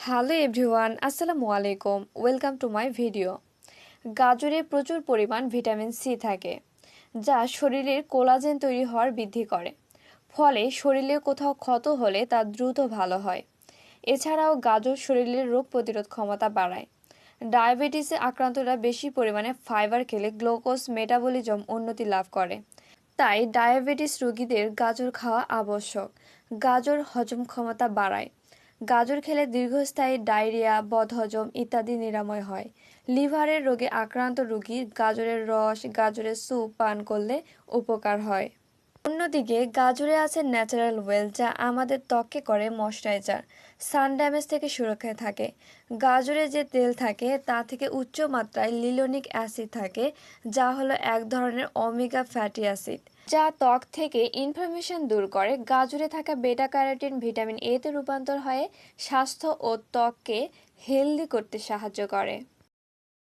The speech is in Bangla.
হ্যালো এভরিওয়ান, আসসালামু আলাইকুম। Welcome to my video. গাজরে প্রচুর পরিমাণ ভিটামিন সি থাকে, যা শরীরের কোলাজেন তৈরি হওয়ার বৃদ্ধি করে। ফলে শরীরে কোথাও ক্ষত হলে তা দ্রুত ভালো হয়। এছাড়াও গাজর শরীরের রোগ প্রতিরোধ ক্ষমতা বাড়ায়। ডায়াবেটিসে আক্রান্তরা বেশি পরিমাণে ফাইবার খেলে গ্লুকোজ মেটাবলিজম উন্নতি লাভ করে। তাই ডায়াবেটিস রোগীদের গাজর খাওয়া আবশ্যক। গাজর হজম ক্ষমতা বাড়ায়। গাজর খেলে দীর্ঘস্থায়ী ডায়রিয়া, বদহজম ইত্যাদি নিরাময় হয়। লিভারের রোগে আক্রান্ত রোগী গাজরের রস, গাজরের স্যুপ পান করলে উপকার হয়। অন্যদিকে গাজরে আছে ন্যাচারাল ওয়েল, যা আমাদের ত্বককে করে ময়শ্চারাইজার, সান ড্যামেজ থেকে সুরক্ষায় থাকে। গাজরে যে তেল থাকে তা থেকে উচ্চ মাত্রায় লিলোনিক অ্যাসিড থাকে, যা হলো এক ধরনের ওমেগা ফ্যাটি অ্যাসিড, যা ত্বক থেকে ইনফ্লামেশন দূর করে। গাজরে থাকা বেটা ক্যারোটিন ভিটামিন এ তে রূপান্তর হয়ে স্বাস্থ্য ও ত্বককে হেলদি করতে সাহায্য করে।